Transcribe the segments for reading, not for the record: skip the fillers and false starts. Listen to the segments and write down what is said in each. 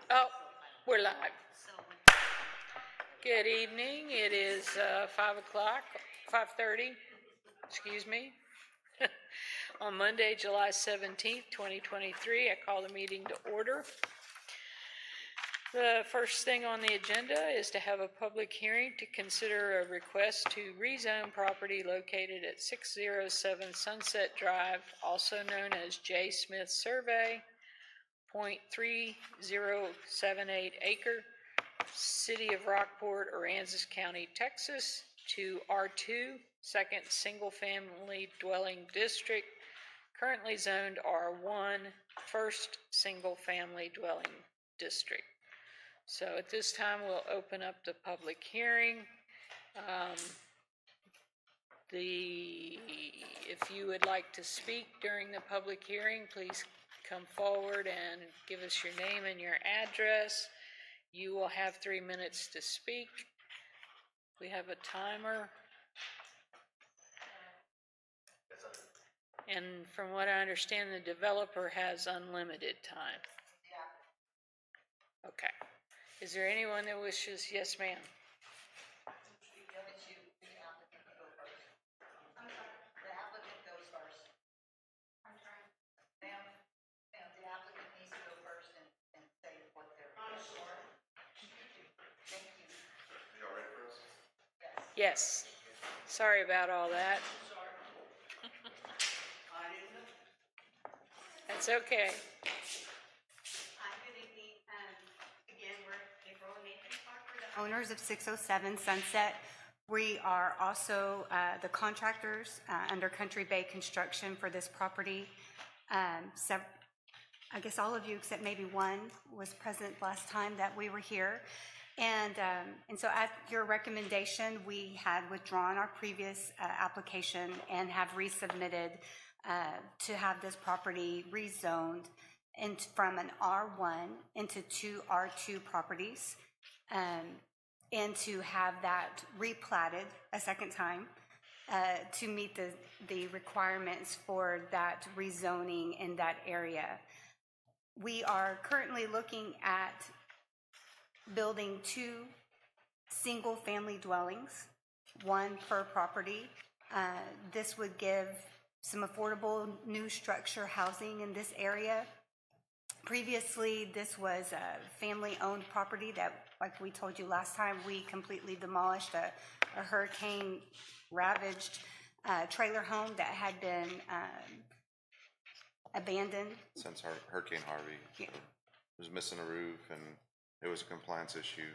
Oh, we're live. Good evening. It is 5 o'clock, 5:30, excuse me. On Monday, July 17th, 2023, I call the meeting to order. The first thing on the agenda is to have a public hearing to consider a request to rezone property located at 607 Sunset Drive, also known as J. Smith Survey, .3078 acre, City of Rockport, Aransas County, Texas, to R2, second single-family dwelling district, currently zoned R1, first single-family dwelling district. So at this time, we'll open up the public hearing. If you would like to speak during the public hearing, please come forward and give us your name and your address. You will have 3 minutes to speak. We have a timer. And from what I understand, the developer has unlimited time. Okay. Is there anyone that wishes? Yes, ma'am. Yes. Sorry about all that. That's okay. Hi, good evening. Again, we're April and Nathan Clark, the owners of 607 Sunset. We are also the contractors under Country Bay Construction for this property. So I guess all of you except maybe one was present last time that we were here. And so at your recommendation, we had withdrawn our previous application and have resubmitted to have this property rezoned from an R1 into two R2 properties, and to have that replatted a second time to meet the requirements for that rezoning in that area. We are currently looking at building two single-family dwellings, one per property. This would give some affordable new structure housing in this area. Previously, this was a family-owned property that, like we told you last time, we completely demolished a hurricane-ravaged trailer home that had been abandoned. Since Hurricane Harvey, yeah. It was missing a roof, and it was a compliance issue.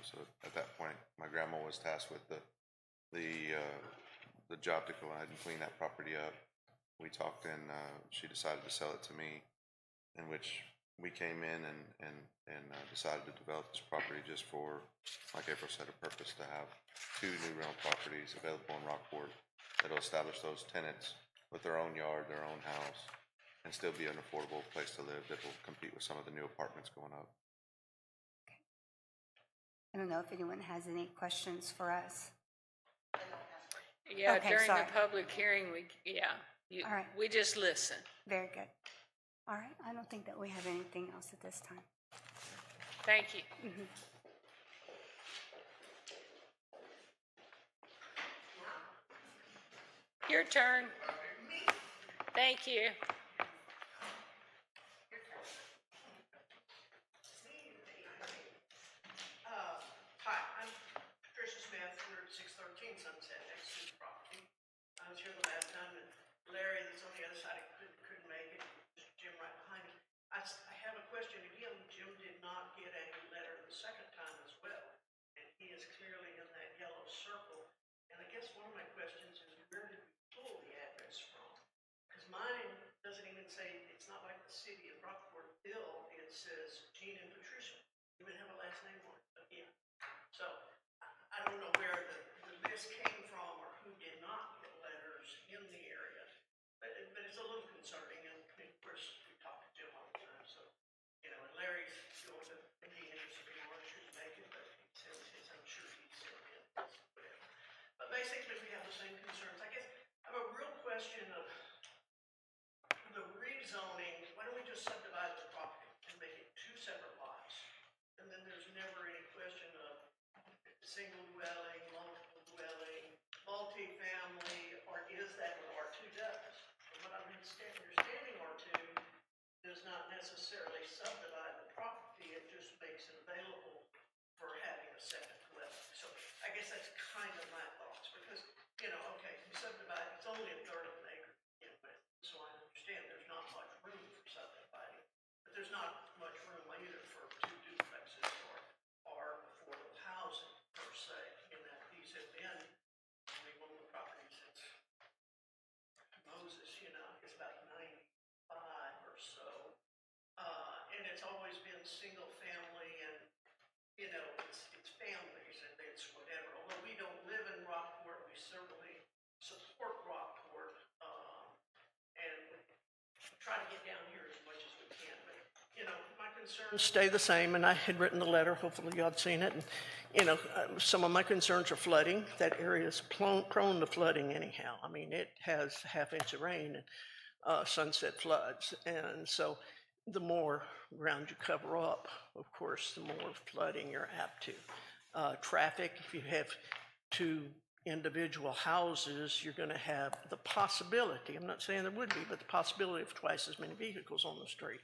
So at that point, my grandma was tasked with the job to go ahead and clean that property up. We talked, and she decided to sell it to me, in which we came in and decided to develop this property just for, like April said, a purpose to have two new rental properties available in Rockport that'll establish those tenants with their own yard, their own house, and still be an affordable place to live that will compete with some of the new apartments going up. I don't know if anyone has any questions for us. Yeah, Okay, during sorry. the public hearing, All right. we just listen. Very good. All right, I don't think that we have anything else at this time. Thank you. Mm-hmm. Your turn. Thank you. Hi, I'm Patricia Smith. We're at 613 Sunset next to the property. I was here the last time, and Larry, that's on the other side, couldn't make it. Jim right behind him. I have a question again. Jim did not get a letter the second time as well, and he is clearly in that yellow circle. And I guess one of my questions is, where did we pull the address from? Because mine doesn't even say, it's not like the city of Rockport bill. It says Gene and Patricia. You would have a last name on it again. So I don't know where the list came from or who did not get letters in the area, but it's a little concerning. And of course, we talk to Jim all the time, so and Larry's going to Indiana, so he wasn't sure to make it, but he says I'm sure he's still in this, whatever. But basically, we have the same concerns. I guess I have a real question of the rezoning. Why don't we just subdivide the property and make it single dwelling, multiple dwelling, multifamily, or is that what R2 does? From what I'm understanding, R2 does not necessarily subdivide the property, it just makes it available for having a second dwelling. So I guess that's kind of my thoughts, because, you know, okay, you subdivide, it's only a third of an acre, you know, so I understand there's not much room for subdividing, but there's not much room either for two duplexes or affordable housing per se, in that these have been, we've owned the property since Moses, you know, it's about 95 or so. And it's always been single family and, you know, it's families and it's whatever. Although we don't live in Rockport, we certainly support Rockport, and we try to get down here as much as we can. But, you know, my concerns stay the same, and I had written the letter, hopefully y'all had seen it. And, you know, some of my concerns are flooding. That area is prone to flooding anyhow. I mean, it has a half-inch of rain and sunset floods. And so the more ground you cover up, of course, the more flooding you're apt to. Traffic, if you have two individual houses, you're going to have the possibility, I'm not saying there would be, but the possibility of twice as many vehicles on the street.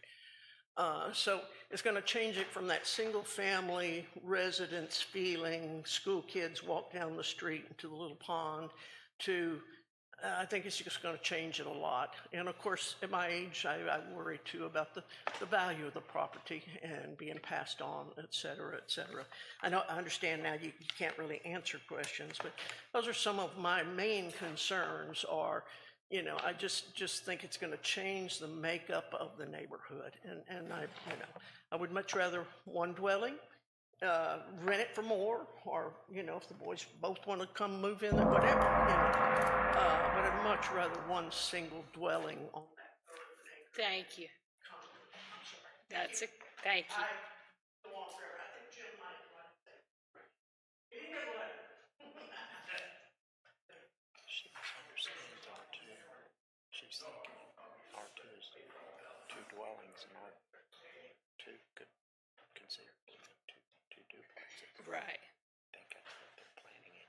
So it's going to change it from that single family residence feeling, school kids walk down the street into the little pond, to I think it's just going to change it a lot. And of course, at my age, I worry too about the value of the property and being passed on, et cetera, et cetera. I understand now you can't really answer questions, but those are some of my main concerns are, you know, I just think it's going to change the makeup of the neighborhood. And I would much rather one dwelling, rent it for more, or, you know, if the boys both want to come move in or whatever, you know. But I'd much rather one single dwelling on that third of an acre. Thank you. I'm sorry. That's it. Thank you. I go on forever. I think Jim might say. He didn't get a letter. She misunderstands R2. She's thinking R2 is two dwellings and R2 could consider two duplexes. Right. I think that's what they're planning it.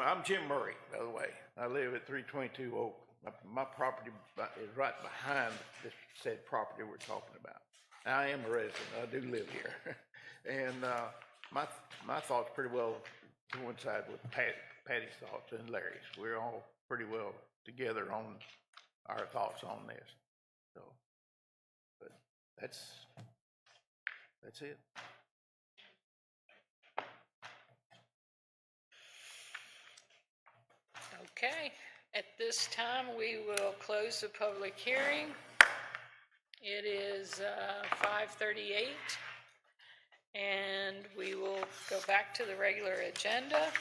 I'm Jim Murray, by the way. I live at 322 Oak. My property is right behind this said property we're talking about. I am a resident. I do live here. And my thoughts pretty well coincide with Patty's thoughts and Larry's. We're all pretty well together on our thoughts on this. So, but that's it. Okay, at this time, we will close the public hearing. It is 5:38, and we will go back to the regular agenda.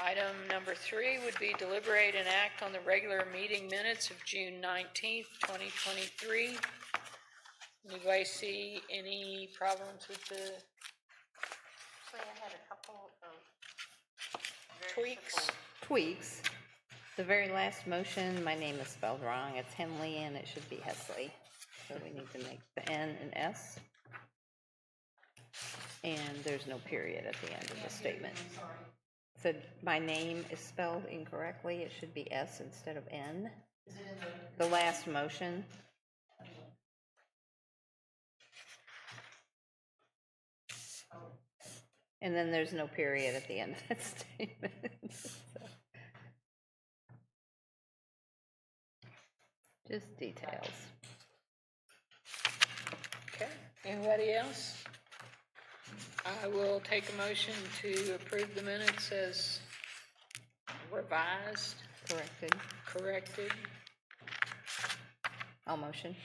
Item number 3 would be deliberate and act on the regular meeting minutes of June 19th, 2023. Anybody see any problems with the Actually, I had a couple of tweaks? tweaks. The very last motion, my name is spelled wrong. It's Henley and it should be Hesley. So we need to make the N an S. And there's no period at the end of the statement. So my name is spelled incorrectly. It should be S instead of N. The last motion. And then there's no period at the end of that statement. So. Just details. Okay, anybody else? I will take a motion to approve the minutes as revised, corrected. I'll motion.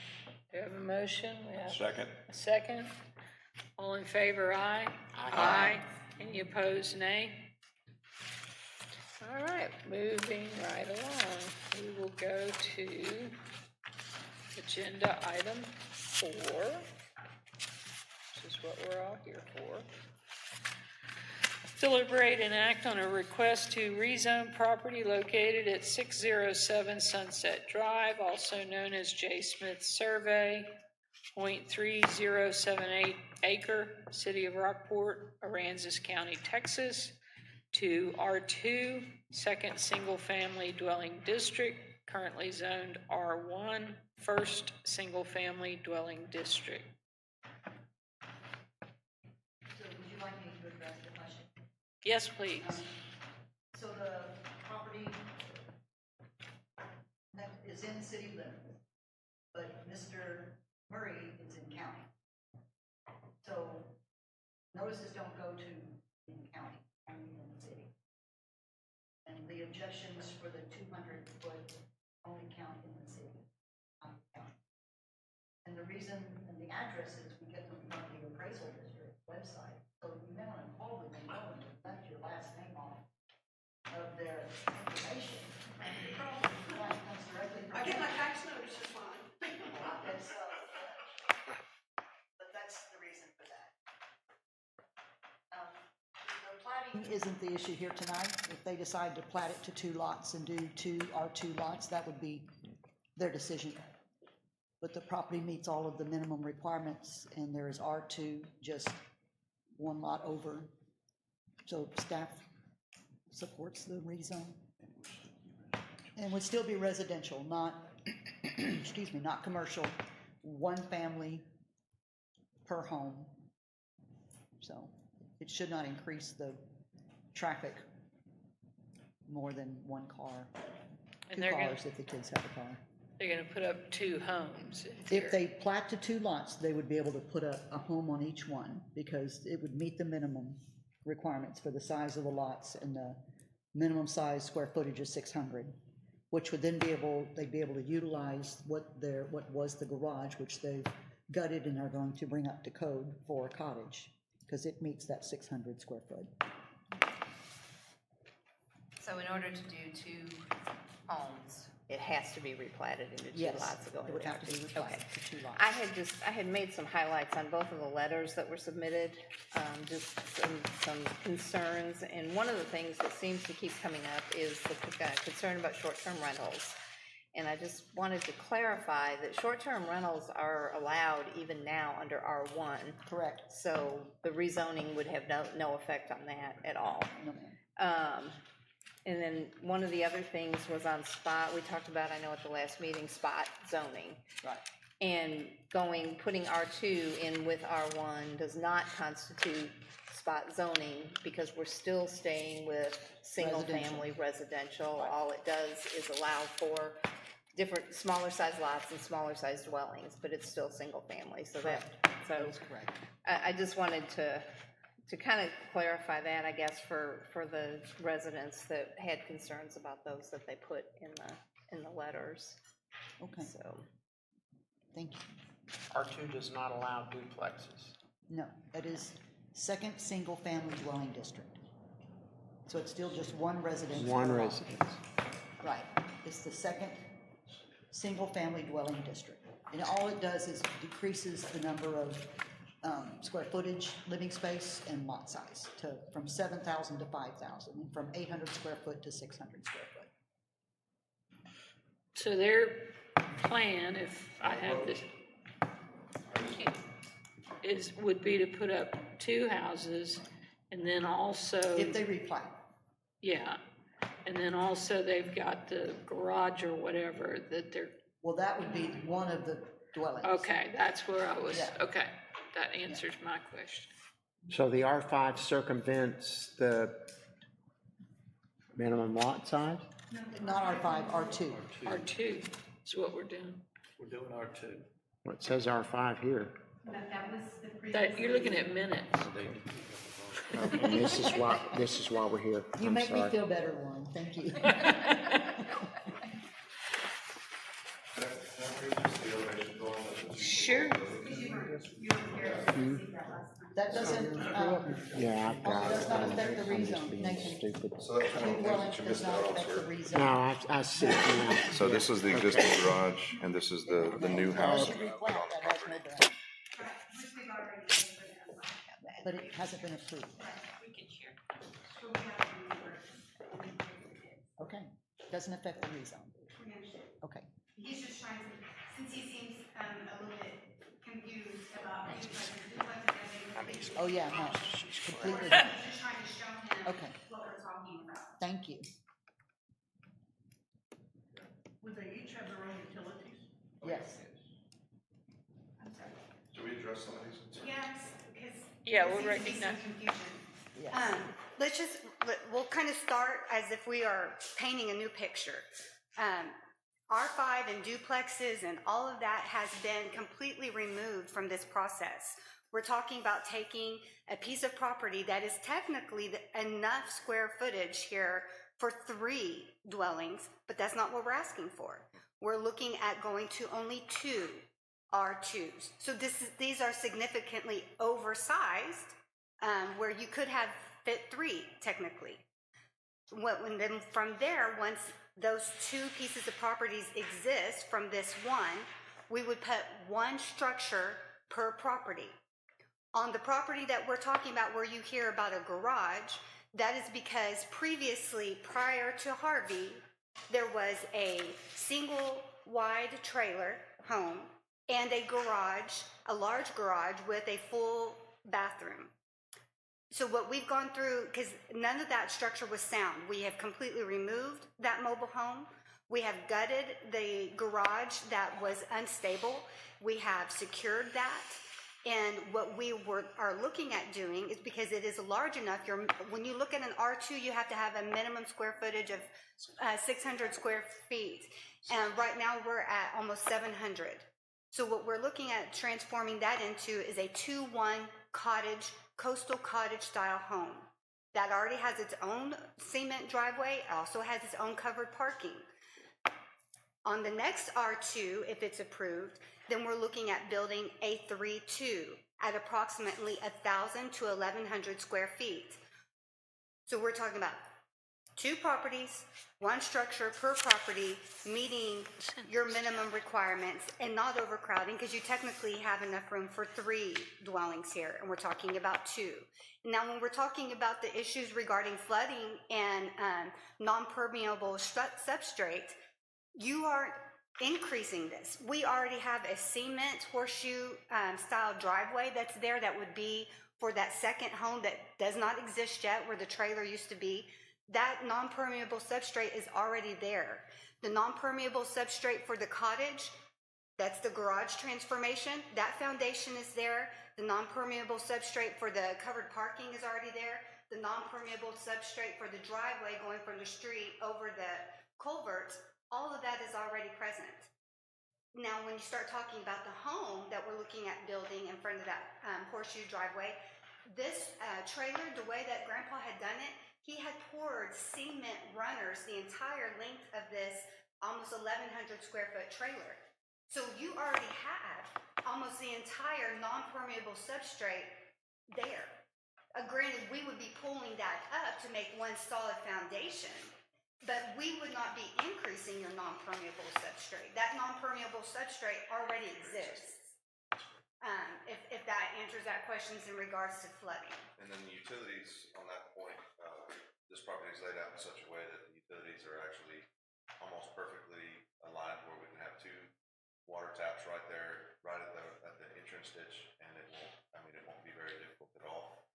Do you have a motion? We have Second. a second. All in favor, aye? Aye. Any opposed, nay? All right, moving right along. We will go to agenda item 4, which is what we're all here for. Deliberate and act on a request to rezone property located at 607 Sunset Drive, also known as J. Smith Survey, .3078 acre, City of Rockport, Aransas County, Texas, to R2, second single-family dwelling district, currently zoned R1, first single-family dwelling district. So would you like me to address the question? Yes, please. So the property that is in city limits, but Mr. Murray is in county. So notices don't go to in county, only in the city. And the objections for the 200-foot only count in the city, not the county. And the reason, and the addresses, we get them from the appraisal district website. So you may want to call them and know them, left your last name off of their information. The problem is the client comes directly from. I get my tax notice, it's fine. And so, but that's the reason for that. The plating isn't the issue here tonight. If they decide to plat it to 2 lots and do 2 R2 lots, that would be their decision. But the property meets all of the minimum requirements, and there is R2 just 1 lot over. So staff supports the rezone. And would still be residential, not, excuse me, not commercial, 1 family per home. So it should not increase the traffic more than 1 car. And 2 they're gonna- cars if the kids have a car. They're going to put up 2 homes. If they plat to 2 lots, they would be able to put a home on each one, because it would meet the minimum requirements for the size of the lots, and the minimum size square footage is 600, which would then they'd be able to utilize what was the garage, which they've gutted and are going to bring up to code for a cottage, because it meets that 600 square foot. So in order to do 2 homes, it has to be replatted into 2 Yes, lots to go it would into have to be R2. replatted Okay. to 2 lots. I had made some highlights on both of the letters that were submitted, just some concerns, and one of the things that seems to keep coming up is the concern about short-term rentals. And I just wanted to clarify that short-term rentals are allowed even now under R1. Correct. So the rezoning would have no effect on that at all. No, ma'am. And then one of the other things was on spot, we talked about, I know at the last meeting, spot zoning. Right. And putting R2 in with R1 does not constitute spot zoning, because we're still staying with single-family residential. All it does is allow for different, smaller size lots and smaller size dwellings, but it's still single-family, so that That is correct. I just wanted to kind of clarify that, I guess, for the residents that had concerns about those that they put in the letters. Okay, So, thank you. R2 does not allow duplexes. No, that is second single-family dwelling district. So it's still just 1 residence. One per lot. residence. Right, it's the second single-family dwelling district. And all it does is decreases the number of square footage, living space, and lot size from 7,000 to 5,000, and from 800 square foot to 600 square foot. So their plan, if I have this, would be to put up 2 houses, and then also, If they replat. yeah, and then also they've got the garage or whatever that they're, Well, that would be one of the dwellings. okay, that's where I was, Yeah. okay, that answers my question. So the R5 circumvents the minimum lot size? Not R5, R2. R2 is what we're doing. We're doing R2. Well, it says R5 here. That, you're looking at minutes. And this is why we're here. You I'm make me sorry. feel better, Lauren, thank you. Sure. That doesn't, Yeah, I've got it. does not affect the I'm just rezone, being Nathan. stupid. two dwellings does not affect the rezone. No, I see it now. So this is the existing garage, and this is the new house. If you replat, that has no bearing. But it hasn't been approved. Okay, doesn't affect the rezone. Okay, He's just trying to, since he seems a little bit confused about duplex and duplex, Oh, yeah, no, completely. Just trying to show him Okay. what we're talking about. Thank you. Would they each have their own utilities? Yes. Should we address some of these concerns? Yes, because. Yeah, there we'll seems to be some recognize- confusion. Yes. Let's just, we'll kind of start as if we are painting a new picture. R5 and duplexes and all of that has been completely removed from this process. We're talking about taking a piece of property that is technically enough square footage here for 3 dwellings, but that's not what we're asking for. We're looking at going to only 2 R2s. So these are significantly oversized, where you could have fit 3 technically. And then from there, once those 2 pieces of properties exist from this one, we would put 1 structure per property. On the property that we're talking about where you hear about a garage, that is because previously, prior to Harvey, there was a single wide trailer home and a garage, a large garage with a full bathroom. So what we've gone through, because none of that structure was sound, we have completely removed that mobile home. We have gutted the garage that was unstable. We have secured that. And what we are looking at doing is, because it is large enough, when you look at an R2, you have to have a minimum square footage of 600 square feet. And right now we're at almost 700. So what we're looking at transforming that into is a 2-1 cottage, coastal cottage style home that already has its own cement driveway, also has its own covered parking. On the next R2, if it's approved, then we're looking at building a 3-2 at approximately 1,000 to 1,100 square feet. So we're talking about 2 properties, 1 structure per property, meeting your minimum requirements and not overcrowding, because you technically have enough room for 3 dwellings here, and we're talking about 2. Now, when we're talking about the issues regarding flooding and non-permeable substrate, you are increasing this. We already have a cement horseshoe style driveway that's there that would be for that second home that does not exist yet, where the trailer used to be. That non-permeable substrate is already there. The non-permeable substrate for the cottage, that's the garage transformation, that foundation is there. The non-permeable substrate for the covered parking is already there. The non-permeable substrate for the driveway going from the street over the culverts, all of that is already present. Now, when you start talking about the home that we're looking at building in front of that horseshoe driveway, this trailer, the way that Grandpa had done it, he had poured cement runners the entire length of this almost 1,100 square foot trailer. So you already have almost the entire non-permeable substrate there. Granted, we would be pulling that up to make one solid foundation, but we would not be increasing your non-permeable substrate. That non-permeable substrate already exists. If that answers that question in regards to flooding. And then the utilities on that point, this property is laid out in such a way that the utilities are actually almost perfectly aligned, where we can have 2 water taps right there, right at the entrance ditch, and it won't be very difficult at all.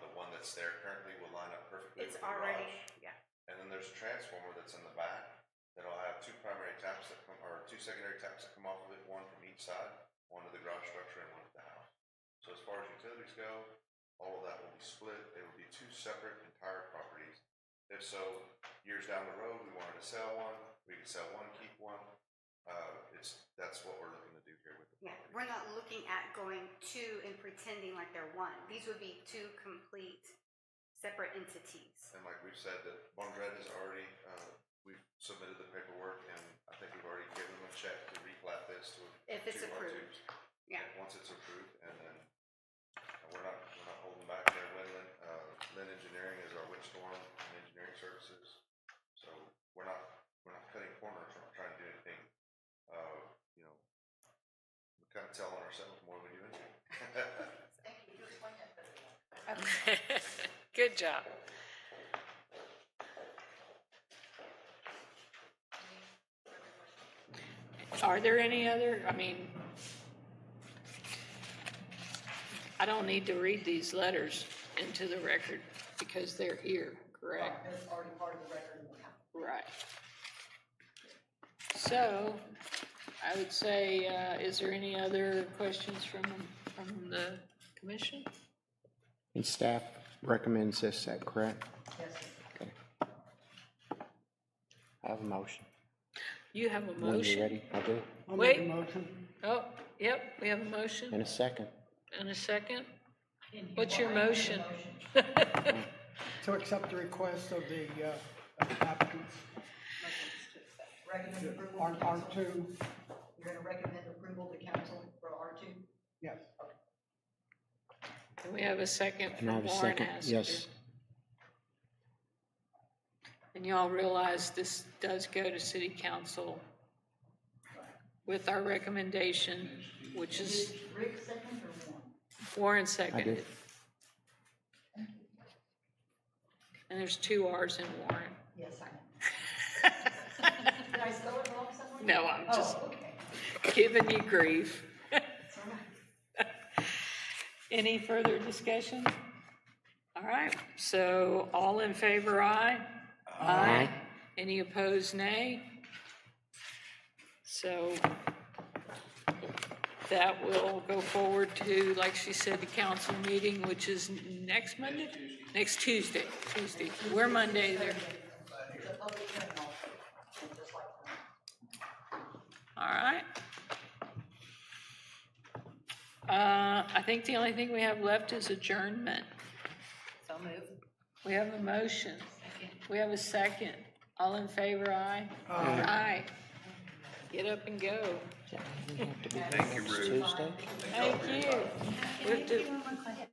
The one that's there currently will line up perfectly It's with the already, garage. yeah. And then there's a transformer that's in the back that'll have 2 primary taps that come, or 2 secondary taps that come off of it, 1 from each side, 1 to the garage structure and 1 to the house. So as far as utilities go, all of that will be split. It will be 2 separate entire properties. If so, years down the road, we wanted to sell one, we could sell one, keep one. That's what we're looking to do here with the Yeah, property. we're not looking at going 2 and pretending like they're 1. These would be 2 complete separate entities. And like we've said, that Bondred has already, we've submitted the paperwork, and I think we've already given them a check to replat this to If it's 2 R2s. approved. Yeah. Once it's approved, and then we're not holding back there. Lynn Engineering is our windstorm and engineering services. So we're not cutting corners, we're not trying to do anything, we're kind of telling ourselves more than we do anything. Good job. Are there any other, I don't need to read these letters into the record because they're here, correct? That's already part of the record. Right. So, I would say, is there any other questions from the commission? And staff recommends this, is that correct? Yes, Okay. I have a motion. You have a When you're motion? ready, I'll do it. Wait. Oh, yep, we have a motion In a second. and a second. What's your motion? To accept the request of the applicants recommend approval. on R2, You're gonna recommend approval to council for R2? yes. Can we have a second Can I from have a Warren second? Hassinger? Yes. And y'all realize this does go to city council with our recommendation, which is Rick second or one? Warren I seconded. did. And there's 2 R's in Warren. Yes, I know. Did I spell it wrong somewhere? No, I'm just Oh, okay. giving you grief. That's all right. Any further discussion? All right, so all in favor, aye? Aye. Any opposed, nay? So that will go forward to, like she said, the council meeting, which is next Monday? Next Tuesday. We're Monday there. It's a public hearing also, just like that. All right. I think the only thing we have left is adjournment. So moved. We have a motion. We have a second. All in favor, aye? Aye. Get up and go. Thank you, Ruth. Tuesday? Thank you. We have to-